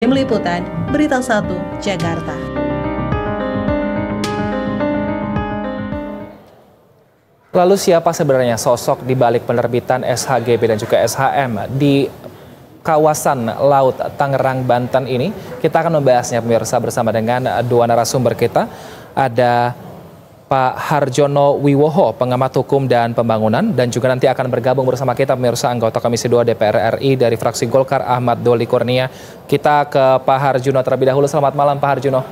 Tim Liputan, Berita 1, Jakarta. Lalu siapa sebenarnya sosok di balik penerbitan SHGB dan juga SHM di kawasan Laut Tangerang, Banten ini? Kita akan membahasnya pemirsa bersama dengan dua narasumber kita. Ada Pak Harjono Wiwoho, pengamat hukum dan pembangunan, dan juga nanti akan bergabung bersama kita pemirsa anggota Komisi 2 DPR RI dari fraksi Golkar, Ahmad Doli Kurnia. Kita ke Pak Harjono terlebih dahulu. Selamat malam Pak Harjono.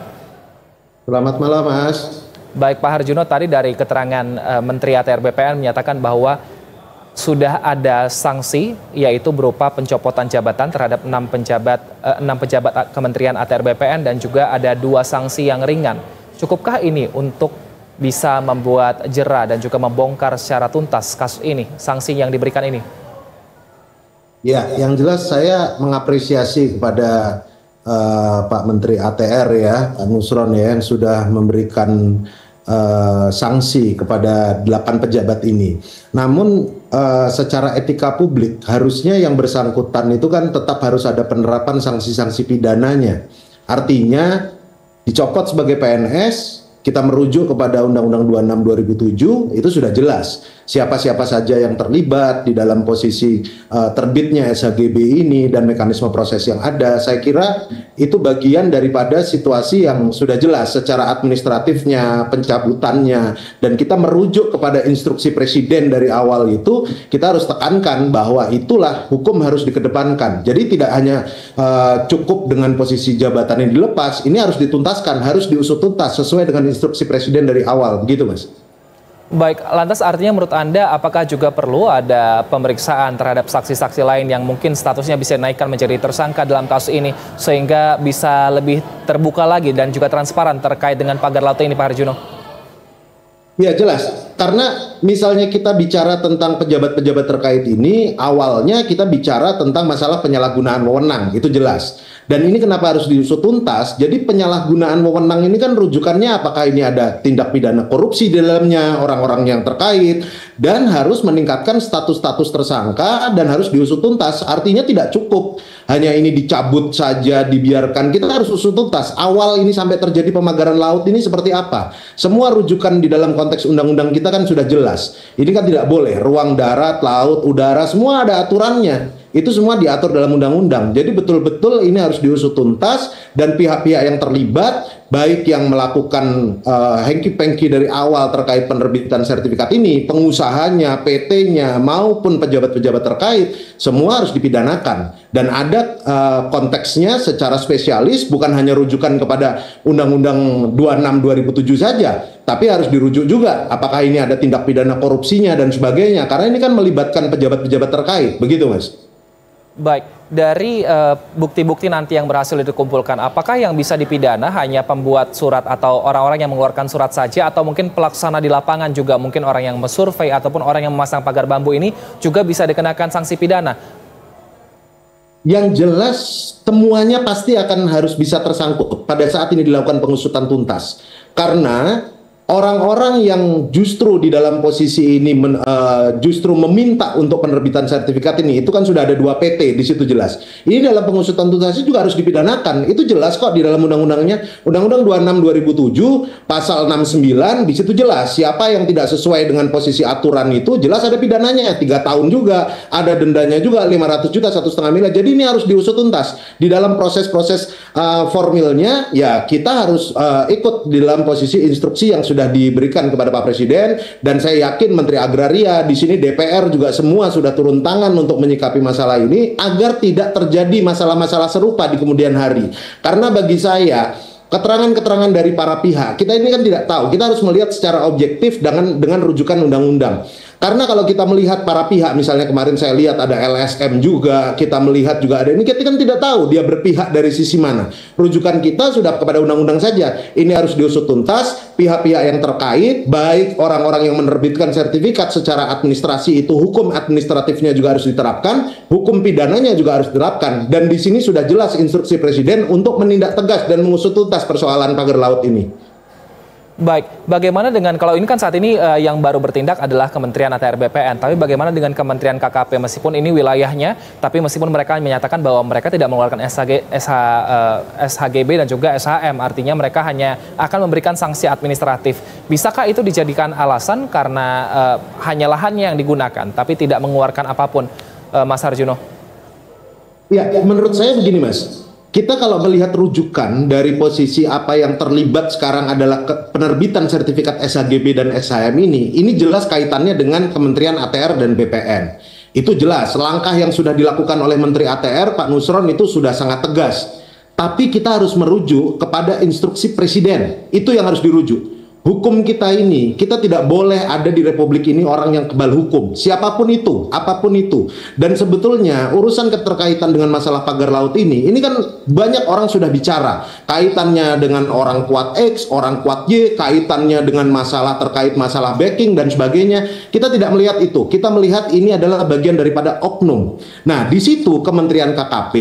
Selamat malam Mas. Baik Pak Harjono, tadi dari keterangan Menteri ATR BPN menyatakan bahwa sudah ada sanksi, yaitu berupa pencopotan jabatan terhadap 6 pejabat Kementerian ATR BPN, dan juga ada 2 sanksi yang ringan. Cukupkah ini untuk bisa membuat jera dan juga membongkar secara tuntas kasus ini, sanksi yang diberikan ini? Ya, yang jelas saya mengapresiasi kepada Pak Menteri ATR ya, Pak Nusron ya, yang sudah memberikan sanksi kepada 8 pejabat ini. Namun secara etika publik harusnya yang bersangkutan itu kan tetap harus ada penerapan sanksi-sanksi pidananya. Artinya dicopot sebagai PNS, kita merujuk kepada Undang-Undang 26 2007, itu sudah jelas siapa-siapa saja yang terlibat di dalam posisi terbitnya SHGB ini dan mekanisme proses yang ada. Saya kira itu bagian daripada situasi yang sudah jelas secara administratifnya, pencabutannya, dan kita merujuk kepada instruksi Presiden dari awal itu. Kita harus tekankan bahwa itulah hukum harus dikedepankan. Jadi tidak hanya cukup dengan posisi jabatan yang dilepas, ini harus dituntaskan, harus diusut tuntas sesuai dengan instruksi Presiden dari awal, begitu Mas. Baik, lantas artinya menurut Anda apakah juga perlu ada pemeriksaan terhadap saksi-saksi lain yang mungkin statusnya bisa dinaikkan menjadi tersangka dalam kasus ini sehingga bisa lebih terbuka lagi dan juga transparan terkait dengan pagar laut ini, Pak Harjono? Ya jelas, karena misalnya kita bicara tentang pejabat-pejabat terkait ini, awalnya kita bicara tentang masalah penyalahgunaan wewenang, itu jelas. Dan ini kenapa harus diusut tuntas? Jadi penyalahgunaan wewenang ini kan rujukannya apakah ini ada tindak pidana korupsi di dalamnya, orang-orang yang terkait, dan harus meningkatkan status-status tersangka dan harus diusut tuntas. Artinya tidak cukup hanya ini dicabut saja, dibiarkan. Kita harus usut tuntas. Awal ini sampai terjadi pemagaran laut ini seperti apa? Semua rujukan di dalam konteks undang-undang kita kan sudah jelas. Ini kan tidak boleh. Ruang darat, laut, udara, semua ada aturannya. Itu semua diatur dalam undang-undang. Jadi betul-betul ini harus diusut tuntas dan pihak-pihak yang terlibat, baik yang melakukan hengki-pengki dari awal terkait penerbitan sertifikat ini, pengusahanya, PT-nya, maupun pejabat-pejabat terkait, semua harus dipidanakan. Dan ada konteksnya secara spesialis, bukan hanya rujukan kepada Undang-Undang 26 2007 saja, tapi harus dirujuk juga apakah ini ada tindak pidana korupsinya dan sebagainya. Karena ini kan melibatkan pejabat-pejabat terkait, begitu Mas. Baik, dari bukti-bukti nanti yang berhasil dikumpulkan, apakah yang bisa dipidana hanya pembuat surat atau orang-orang yang mengeluarkan surat saja, atau mungkin pelaksana di lapangan juga, mungkin orang yang mensurvei ataupun orang yang memasang pagar bambu ini juga bisa dikenakan sanksi pidana? Yang jelas temuannya pasti akan harus bisa tersangkut pada saat ini dilakukan pengusutan tuntas. Karena orang-orang yang justru di dalam posisi ini justru meminta untuk penerbitan sertifikat ini, itu kan sudah ada 2 PT di situ jelas. Ini dalam pengusutan tuntas juga harus dipidanakan. Itu jelas kok di dalam undang-undangnya. Undang-Undang 26 2007 pasal 69 di situ jelas siapa yang tidak sesuai dengan posisi aturan itu jelas ada pidananya, 3 tahun juga, ada dendanya juga 500 juta, 1,5 miliar. Jadi ini harus diusut tuntas. Di dalam proses-proses formilnya ya kita harus ikut di dalam posisi instruksi yang sudah diberikan kepada Pak Presiden, dan saya yakin Menteri Agraria di sini, DPR juga semua sudah turun tangan untuk menyikapi masalah ini agar tidak terjadi masalah-masalah serupa di kemudian hari. Karena bagi saya keterangan-keterangan dari para pihak kita ini kan tidak tahu, kita harus melihat secara objektif dengan rujukan undang-undang. Karena kalau kita melihat para pihak, misalnya kemarin saya lihat ada LSM juga, kita melihat juga ada ini, kita kan tidak tahu dia berpihak dari sisi mana. Rujukan kita sudah kepada undang-undang saja. Ini harus diusut tuntas, pihak-pihak yang terkait, baik orang-orang yang menerbitkan sertifikat secara administrasi itu, hukum administratifnya juga harus diterapkan, hukum pidananya juga harus diterapkan. Dan di sini sudah jelas instruksi Presiden untuk menindak tegas dan mengusut tuntas persoalan pagar laut ini. Baik, bagaimana dengan kalau ini kan saat ini yang baru bertindak adalah Kementerian ATR BPN, tapi bagaimana dengan Kementerian KKP meskipun ini wilayahnya, tapi meskipun mereka menyatakan bahwa mereka tidak mengeluarkan SHGB dan juga SHM, artinya mereka hanya akan memberikan sanksi administratif. Bisakah itu dijadikan alasan karena hanya lahannya yang digunakan, tapi tidak mengeluarkan apapun, Mas Harjuno? Ya, menurut saya begini, Mas. Kita kalau melihat rujukan dari posisi apa yang terlibat sekarang adalah penerbitan sertifikat SHGB dan SHM ini jelas kaitannya dengan Kementerian ATR dan BPN. Itu jelas, langkah yang sudah dilakukan oleh Menteri ATR, Pak Nusron, itu sudah sangat tegas. Tapi kita harus merujuk kepada instruksi Presiden, itu yang harus dirujuk. Hukum kita ini, kita tidak boleh ada di Republik ini orang yang kebal hukum. Siapapun itu, apapun itu. Dan sebetulnya urusan keterkaitan dengan masalah pagar laut ini kan banyak orang sudah bicara. Kaitannya dengan orang kuat X, orang kuat Y, kaitannya dengan masalah terkait masalah backing dan sebagainya. Kita tidak melihat itu. Kita melihat ini adalah bagian daripada oknum. Nah, di situ Kementerian KKP,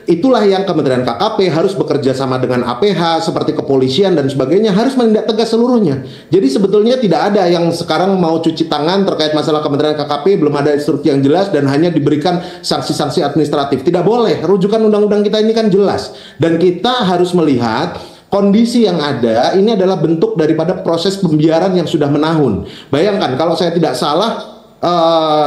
itulah yang Kementerian KKP harus bekerja sama dengan APH seperti kepolisian dan sebagainya, harus menindak tegas seluruhnya. Jadi sebetulnya tidak ada yang sekarang mau cuci tangan terkait masalah Kementerian KKP, belum ada instruksi yang jelas dan hanya diberikan sanksi-sanksi administratif. Tidak boleh, rujukan undang-undang kita ini kan jelas. Dan kita harus melihat kondisi yang ada, ini adalah bentuk daripada proses pembiaran yang sudah menahun. Bayangkan kalau saya tidak salah,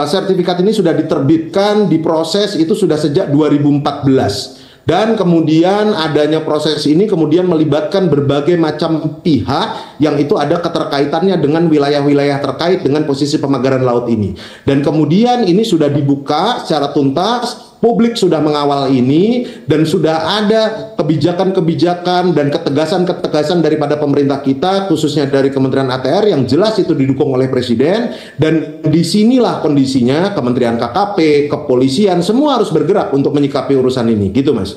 sertifikat ini sudah diterbitkan, diproses itu sudah sejak 2014. Dan kemudian adanya proses ini kemudian melibatkan berbagai macam pihak yang itu ada keterkaitannya dengan wilayah-wilayah terkait dengan posisi pemagaran laut ini. Dan kemudian ini sudah dibuka secara tuntas, publik sudah mengawal ini, dan sudah ada kebijakan-kebijakan dan ketegasan-ketegasan daripada pemerintah kita, khususnya dari Kementerian ATR yang jelas itu didukung oleh Presiden. Dan disinilah kondisinya Kementerian KKP, kepolisian, semua harus bergerak untuk menyikapi urusan ini, gitu Mas.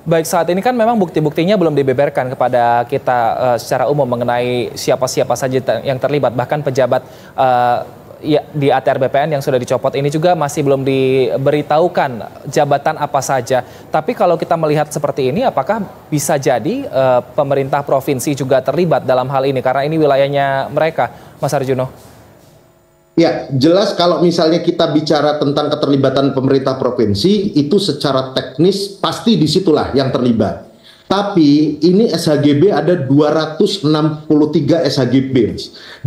Baik, saat ini kan memang bukti-buktinya belum dibeberkan kepada kita secara umum mengenai siapa-siapa saja yang terlibat, bahkan pejabat ya, di ATR BPN yang sudah dicopot ini juga masih belum diberitahukan jabatan apa saja. Tapi kalau kita melihat seperti ini, apakah bisa jadi pemerintah provinsi juga terlibat dalam hal ini? Karena ini wilayahnya mereka, Mas Harjuno. Ya, jelas kalau misalnya kita bicara tentang keterlibatan pemerintah provinsi, itu secara teknis pasti disitulah yang terlibat. Tapi ini SHGB ada 263 SHGB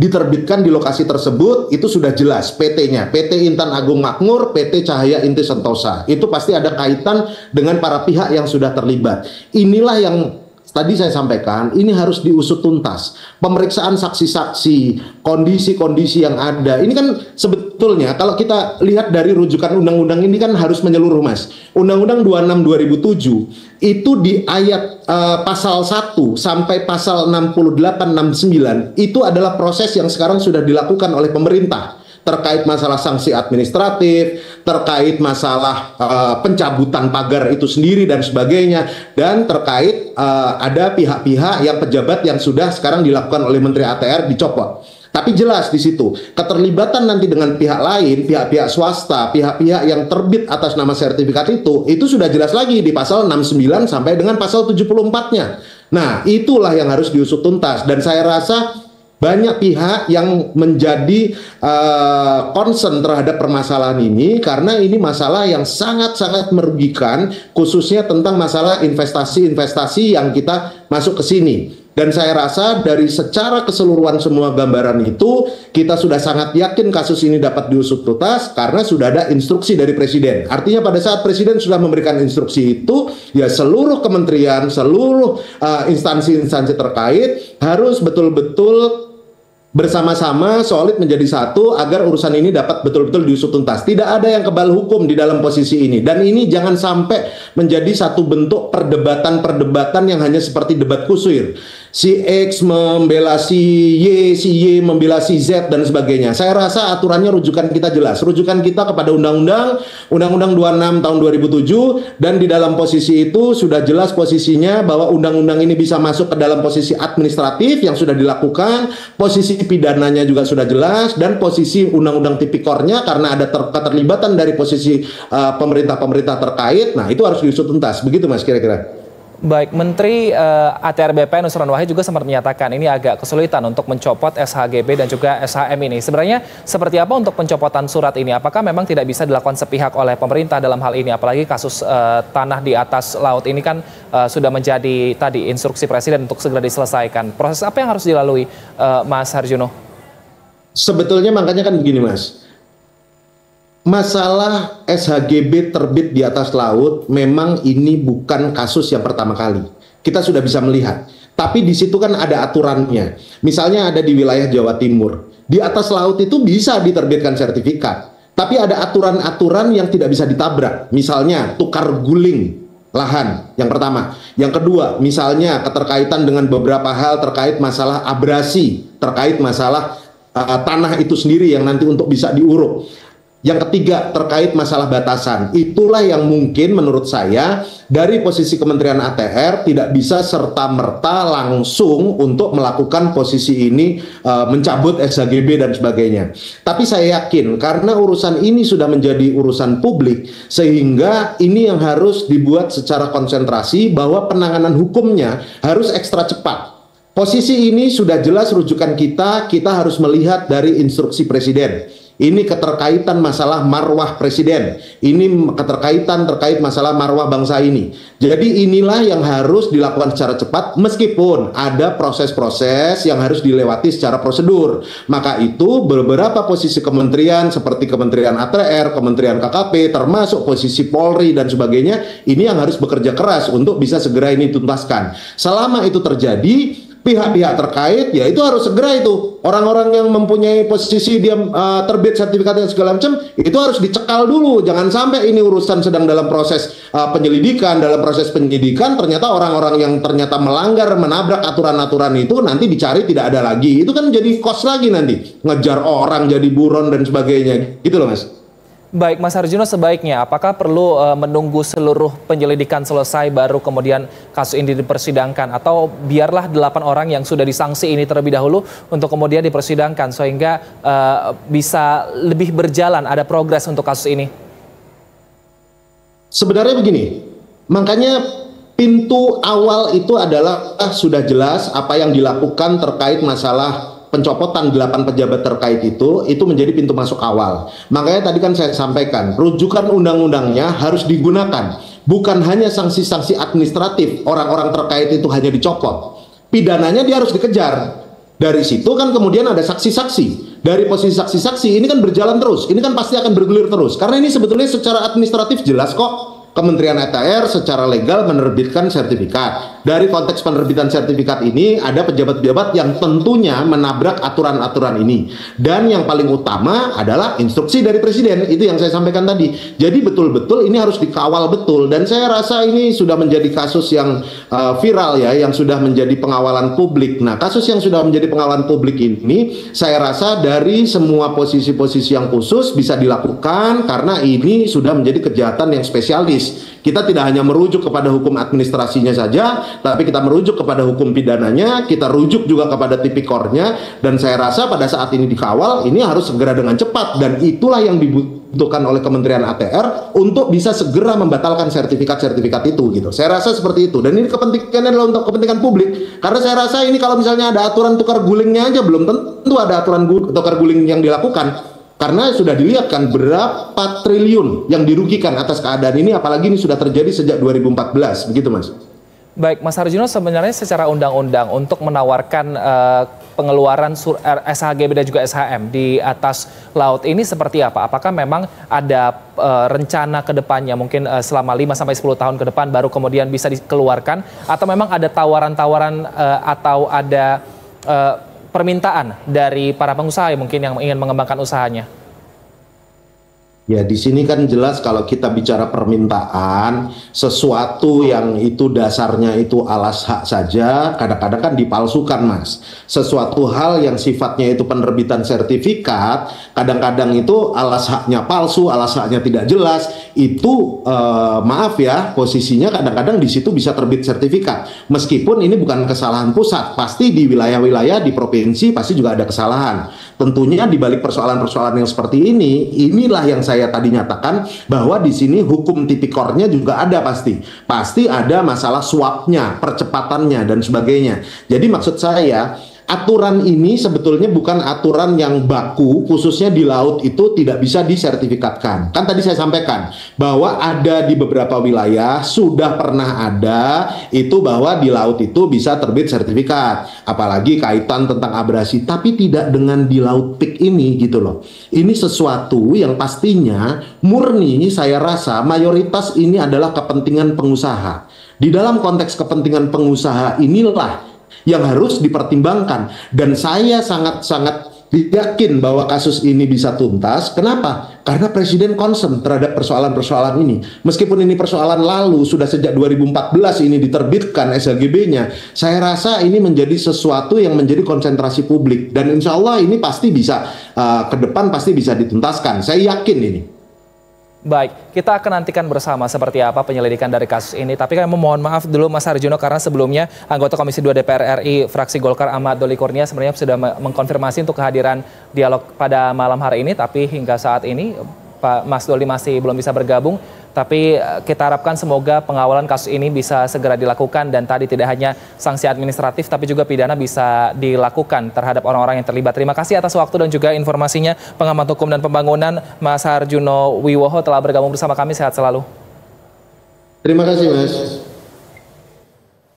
diterbitkan di lokasi tersebut, itu sudah jelas PT-nya, PT Intan Agung Makmur, PT Cahaya Inti Sentosa. Itu pasti ada kaitan dengan para pihak yang sudah terlibat. Inilah yang tadi saya sampaikan, ini harus diusut tuntas. Pemeriksaan saksi-saksi, kondisi-kondisi yang ada. Ini kan sebetulnya kalau kita lihat dari rujukan undang-undang ini kan harus menyeluruh, Mas. Undang-Undang 26 2007 itu di ayat pasal 1 sampai pasal 68 69 itu adalah proses yang sekarang sudah dilakukan oleh pemerintah. Terkait masalah sanksi administratif, terkait masalah pencabutan pagar itu sendiri dan sebagainya, dan terkait ada pihak-pihak yang pejabat yang sudah sekarang dilakukan oleh Menteri ATR dicopot. Tapi jelas di situ keterlibatan nanti dengan pihak lain, pihak-pihak swasta, pihak-pihak yang terbit atas nama sertifikat itu sudah jelas lagi di pasal 69 sampai dengan pasal 74-nya. Nah, itulah yang harus diusut tuntas, dan saya rasa banyak pihak yang menjadi concern terhadap permasalahan ini karena ini masalah yang sangat-sangat merugikan, khususnya tentang masalah investasi-investasi yang kita masuk ke sini. Dan saya rasa dari secara keseluruhan semua gambaran itu kita sudah sangat yakin kasus ini dapat diusut tuntas karena sudah ada instruksi dari Presiden. Artinya pada saat Presiden sudah memberikan instruksi itu, ya seluruh kementerian, seluruh instansi-instansi terkait harus betul-betul bersama-sama solid menjadi satu agar urusan ini dapat betul-betul diusut tuntas. Tidak ada yang kebal hukum di dalam posisi ini. Dan ini jangan sampai menjadi satu bentuk perdebatan-perdebatan yang hanya seperti debat kusir. Si X membela si Y membela si Z dan sebagainya. Saya rasa aturannya rujukan kita jelas. Rujukan kita kepada Undang-Undang 26 tahun 2007, dan di dalam posisi itu sudah jelas posisinya bahwa undang-undang ini bisa masuk ke dalam posisi administratif yang sudah dilakukan, posisi pidananya juga sudah jelas, dan posisi undang-undang tipikornya karena ada keterlibatan dari posisi pemerintah-pemerintah terkait. Nah, itu harus diusut tuntas. Begitu Mas kira-kira. Baik, Menteri ATR BPN Nusron Wahid juga sempat menyatakan ini agak kesulitan untuk mencopot SHGB dan juga SHM ini. Sebenarnya seperti apa untuk pencopotan surat ini? Apakah memang tidak bisa dilakukan sepihak oleh pemerintah dalam hal ini? Apalagi kasus tanah di atas laut ini kan sudah menjadi tadi instruksi Presiden untuk segera diselesaikan. Proses apa yang harus dilalui, Mas Harjuno? Sebetulnya makanya kan begini, Mas. Masalah SHGB terbit di atas laut memang ini bukan kasus yang pertama kali. Kita sudah bisa melihat. Tapi di situ kan ada aturannya. Misalnya ada di wilayah Jawa Timur. Di atas laut itu bisa diterbitkan sertifikat. Tapi ada aturan-aturan yang tidak bisa ditabrak. Misalnya tukar guling lahan, yang pertama. Yang kedua, misalnya keterkaitan dengan beberapa hal terkait masalah abrasi, terkait masalah tanah itu sendiri yang nanti untuk bisa diuruk. Yang ketiga, terkait masalah batasan. Itulah yang mungkin menurut saya dari posisi Kementerian ATR tidak bisa serta-merta langsung untuk melakukan posisi ini, mencabut SHGB dan sebagainya. Tapi saya yakin karena urusan ini sudah menjadi urusan publik, sehingga ini yang harus dibuat secara konsentrasi bahwa penanganan hukumnya harus ekstra cepat. Posisi ini sudah jelas rujukan kita harus melihat dari instruksi Presiden. Ini keterkaitan masalah marwah Presiden. Ini keterkaitan terkait masalah marwah bangsa ini. Jadi inilah yang harus dilakukan secara cepat meskipun ada proses-proses yang harus dilewati secara prosedur. Maka itu beberapa posisi kementerian seperti Kementerian ATR, Kementerian KKP, termasuk posisi Polri dan sebagainya, ini yang harus bekerja keras untuk bisa segera ini tuntaskan. Selama itu terjadi, pihak-pihak terkait ya itu harus segera itu orang-orang yang mempunyai posisi dia terbit sertifikat dan segala macam itu harus dicekal dulu, jangan sampai ini urusan sedang dalam proses penyelidikan, dalam proses penyidikan ternyata orang-orang yang ternyata melanggar menabrak aturan-aturan itu nanti dicari tidak ada lagi, itu kan jadi kos lagi nanti ngejar orang jadi buron dan sebagainya gitu loh Mas. Baik, Mas Harjuno, sebaiknya apakah perlu menunggu seluruh penyelidikan selesai baru kemudian kasus ini dipersidangkan, atau biarlah 8 orang yang sudah disanksi ini terlebih dahulu untuk kemudian dipersidangkan sehingga bisa lebih berjalan, ada progres untuk kasus ini? Sebenarnya begini, makanya pintu awal itu adalah sudah jelas apa yang dilakukan terkait masalah pencopotan 8 pejabat terkait itu menjadi pintu masuk awal. Makanya tadi kan saya sampaikan, rujukan undang-undangnya harus digunakan. Bukan hanya sanksi-sanksi administratif, orang-orang terkait itu hanya dicopot. Pidananya dia harus dikejar. Dari situ kan kemudian ada saksi-saksi. Dari posisi saksi-saksi ini kan berjalan terus. Ini kan pasti akan bergulir terus. Karena ini sebetulnya secara administratif jelas kok. Kementerian ATR secara legal menerbitkan sertifikat. Dari konteks penerbitan sertifikat ini ada pejabat-pejabat yang tentunya menabrak aturan-aturan ini. Dan yang paling utama adalah instruksi dari Presiden. Itu yang saya sampaikan tadi. Jadi betul-betul ini harus dikawal betul. Dan saya rasa ini sudah menjadi kasus yang viral ya, yang sudah menjadi pengawalan publik. Nah, kasus yang sudah menjadi pengawalan publik ini saya rasa dari semua posisi-posisi yang khusus bisa dilakukan karena ini sudah menjadi kejahatan yang spesialis. Kita tidak hanya merujuk kepada hukum administrasinya saja, tapi kita merujuk kepada hukum pidananya, kita rujuk juga kepada tipikornya, dan saya rasa pada saat ini dikawal, ini harus segera dengan cepat, dan itulah yang dibutuhkan oleh Kementerian ATR untuk bisa segera membatalkan sertifikat-sertifikat itu gitu. Saya rasa seperti itu, dan ini kepentingannya adalah untuk kepentingan publik, karena saya rasa ini kalau misalnya ada aturan tukar gulingnya aja, belum tentu ada aturan tukar guling yang dilakukan. Karena sudah dilihat kan berapa triliun yang dirugikan atas keadaan ini, apalagi ini sudah terjadi sejak 2014, begitu Mas. Baik, Mas Harjuno, sebenarnya secara undang-undang untuk menawarkan pengeluaran SHGB dan juga SHM di atas laut ini seperti apa? Apakah memang ada rencana ke depannya, mungkin selama 5-10 tahun ke depan baru kemudian bisa dikeluarkan? Atau memang ada tawaran-tawaran atau ada permintaan dari para pengusaha yang mungkin yang ingin mengembangkan usahanya? Ya, di sini kan jelas kalau kita bicara permintaan, sesuatu yang itu dasarnya itu alas hak saja, kadang-kadang kan dipalsukan Mas. Sesuatu hal yang sifatnya itu penerbitan sertifikat, kadang-kadang itu alas haknya palsu, alas haknya tidak jelas, itu maaf ya, posisinya kadang-kadang di situ bisa terbit sertifikat. Meskipun ini bukan kesalahan pusat, pasti di wilayah-wilayah di provinsi pasti juga ada kesalahan. Tentunya di balik persoalan-persoalan yang seperti ini, inilah yang saya tadi nyatakan bahwa di sini hukum tipikornya juga ada pasti. Pasti ada masalah suapnya, percepatannya dan sebagainya. Jadi maksud saya, aturan ini sebetulnya bukan aturan yang baku, khususnya di laut itu tidak bisa disertifikatkan. Kan tadi saya sampaikan bahwa ada di beberapa wilayah sudah pernah ada itu bahwa di laut itu bisa terbit sertifikat. Apalagi kaitan tentang abrasi, tapi tidak dengan di laut pik ini gitu loh. Ini sesuatu yang pastinya murni, saya rasa mayoritas ini adalah kepentingan pengusaha. Di dalam konteks kepentingan pengusaha inilah yang harus dipertimbangkan, dan saya sangat-sangat yakin bahwa kasus ini bisa tuntas. Kenapa? Karena Presiden concern terhadap persoalan-persoalan ini. Meskipun ini persoalan lalu, sudah sejak 2014 ini diterbitkan SHGB-nya, saya rasa ini menjadi sesuatu yang menjadi konsentrasi publik, dan insya Allah ini pasti bisa ke depan pasti bisa dituntaskan. Saya yakin ini. Baik, kita akan nantikan bersama seperti apa penyelidikan dari kasus ini. Tapi kami mohon maaf dulu Mas Harjono, karena sebelumnya anggota Komisi 2 DPR RI fraksi Golkar Ahmad Doli Kurnia sebenarnya sudah mengkonfirmasi untuk kehadiran dialog pada malam hari ini. Tapi hingga saat ini Pak Mas Doli masih belum bisa bergabung. Tapi kita harapkan semoga pengawalan kasus ini bisa segera dilakukan, dan tadi tidak hanya sanksi administratif tapi juga pidana bisa dilakukan terhadap orang-orang yang terlibat. Terima kasih atas waktu dan juga informasinya, pengamat hukum dan pembangunan Mas Harjono Wiwoho telah bergabung bersama kami. Sehat selalu. Terima kasih Mas.